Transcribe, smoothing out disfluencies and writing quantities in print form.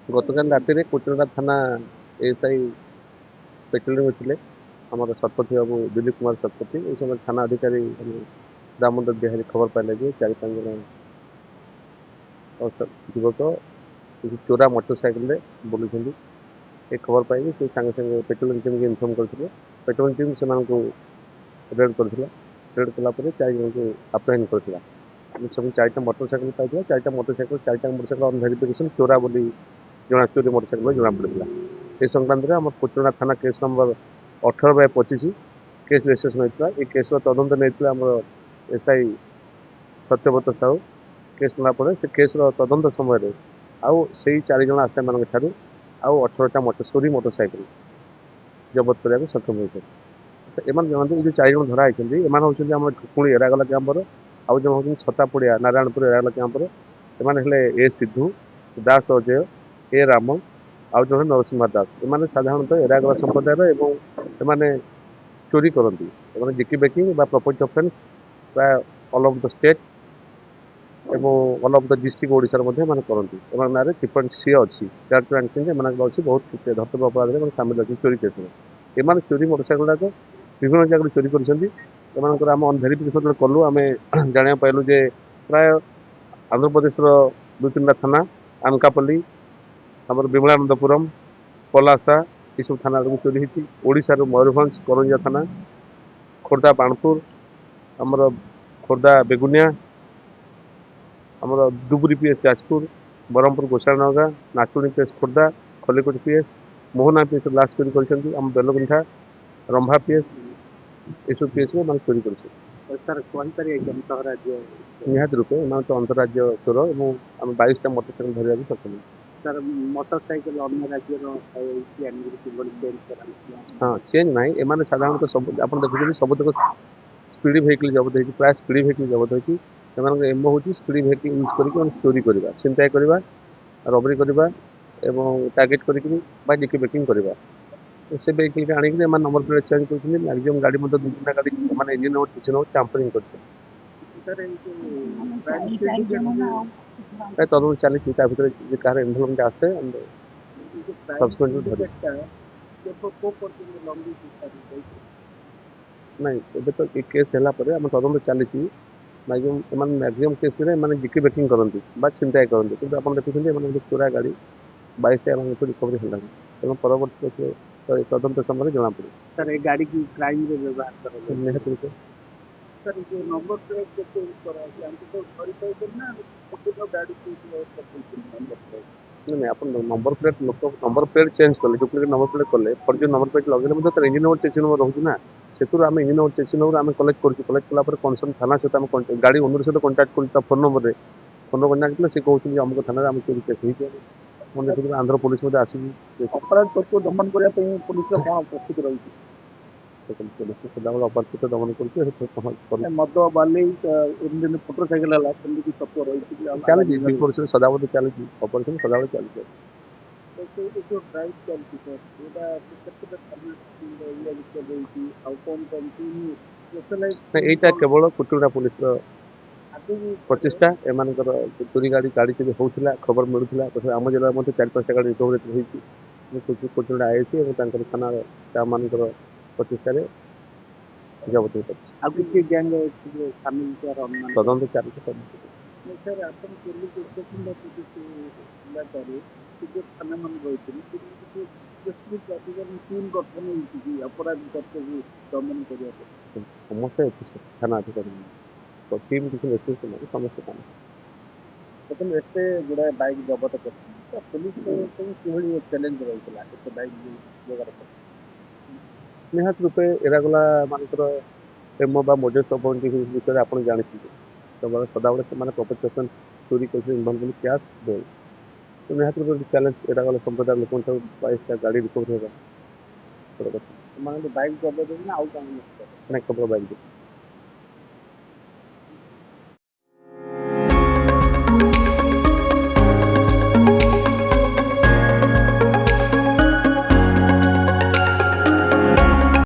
गतकाल राति में कोटरा थाना एएसआई पेट्रोलिंग थे आम शतपथी बाबू दिलीप कुमार शतपथी ये समय थाना अधिकारी दामोदर बिहारी खबर पाइले जे 4-5 जन युवक किसी चोरा मोटरसाइकिल बुलूँ ये खबर पाई से सागे सागे पेट्रोलिंग टीम को इनफर्म करते पेट्रोलिंग टीम से रेड कर रेड कलापर 4 जन को आप्रेहेंड करता सब 4टा मोटरसाइकिल पाई 4टा मोटरसाइकिल ऑन वेरिफिकेशन चोरा बोली जना चोरी मोटरसाइकिल जना पड़ा ये संक्रांत में आम कोटरा थाना केस नंबर 18/25 केस रेजिस्ट्रेशन होता ये केस तदंत नहीं आम एसआई सत्यव्रत साहू केस नापर से केस तदंत समय आउ से 4 जन आसामी मान ठार आउ 18टा चोरी मोटरसाइकिल जबत करने सक्षम होते एम जानते जो 4 जन धरा एम हूँ ढुकुणी एरागला कैंपर आउ जन हूँ छतापड़िया नारायणपुर एरागला कैंपर एम ए सिद्धू दास अजय ए राम आउ जन नरसिंह दास एम साधारणतः एरागला संप्रदायर एवं चोरी करती जिकी बेकिंग प्रॉपर्टी ऑफेंस प्राय ऑल ओवर द स्टेट एवं all over the district Odisha करती ना 3.C अच्छी अच्छी बहुत धर्तव्य अपराध सामिल अच्छी चोरी केस एम चोरी मोटरसाइकिल गुड़ाक विभिन्न जगह चोरी कर आम भेरिफिकेशन कलु आम जाना पाइलु जे प्राय आंध्र प्रदेश 2-3टा थाना आनकापल्ली आम विमलानंदपुरम पलासा ये सब थाना चोरी होती ओडिशा मयूरभंज करंजिया थाना खोर्धा बाणपुर आमर खोर्धा बेगुनिया आमर डुबुरी पीएस जाजपुर ब्रह्मपुर गोसाणनगा नाटुणी PS Khordha Khallikote PS Mohana PS last चोरी कर बेलगुंठा रंभा पीएस ये पीएस में चोरी कर निहत रूपे तो अंतरराज्य चोर और 22टा मोटरसाइकिल धरवा सक्षम सर मोटरसाइकिल अन्य राज्यर हाँ चेंज ना एम साधारणतः सब आप देखुं सबतक स्पीड भेहिकल जबत हो प्राय स्पीड भेहिकल जबत होती एम हूँ स्पीड भेहिकल यूज कर चोरी करवा छिनताई करवा रबरी करवा टार्गेट कर डिकी बेकिंग करवा से भेहिकल के आणिक नंबर प्लेट चेंज कर मैक्सीम गाड़ी 2-3टा गाड़ी मैंने इंजिन नोट किसी नोट टैंपरिंग कर तदन चली भर कह इनवल्वमेंट आसे नहीं एबे तो केस है तदंत चली मैक्सीम केस जिकी बेकिंग करती छिनताई करती कि आप देखुं चोरा गाड़ी 22टा रिकवरी है तेनाली परवर्त तदंत समय जना पड़े गाड़ी की क्राइम रे व्यवहार कर निहत रूपे सर जो नंबर प्लेट के करा हमको तो वेरीफाई करना है गाड़ी की नंबर प्लेट नहीं आप नंबर प्लेट लोक नंबर प्लेट चेंज कले डुप्लिकेट नंबर प्लेट कले फर्जी नंबर प्लेट लगे तो इंजिन नंबर चेक नंबर रोचे ना से आम इंजिन नंबर चेक नंबर आम कलेक्ट कलेक्ट कलापर कनसर्न थाना सहित गाड़ी ओनर सहित कंटाक्ट कर फोन नंबर फोन कंटाक्ट से कहते अमुक थाना आम चोरी केस हो देखिए आंध्र पुलिस आसिक अपराध तत्व दमन करने पुलिस कौन प्रस्तुत रही पुलिस सदाबले अपराध दमन कर मद बाली मोटरसाइकिल तत्व रही चली सदाबले चली ऑपरेशन सदाबले चलती जो ड्राइव चलती सर यहाँ केवल कुटुरा पुलिस प्रचेषा एम चोरी गाड़ी गाड़ी चोरी होता खबर मिलूला तथा आम जिले में 4-5टा गाड़ी रिकवरी होती कुटुरा आईसी और थाना स्टाफ मान प्रचेषा जबत तदंत चलती सर आप थाना मान टीम गठन अपराध तत्व दमन करने समस्ते थाना अधिकारी टीम किसी मेसेज ना समस्त काम देखते एते गुड़ाए बाइक जबत कर पुलिस चैलेंज रही बाइक जोगाड़ निहत रूपे एरागला मानकर प्रेम बा मोजेस अपॉइंट विषय आप जानते सब सदाबले से प्रॉपर्टी ऑफेंस चोरी कैसे इनवॉल्वमेंट कैश दे तो निहत रूपे चैलेंज एरागला संप्रदाय लोक 22टा गाड़ी रिकवर होगा बाइक जबत ना आउ केवल बाइक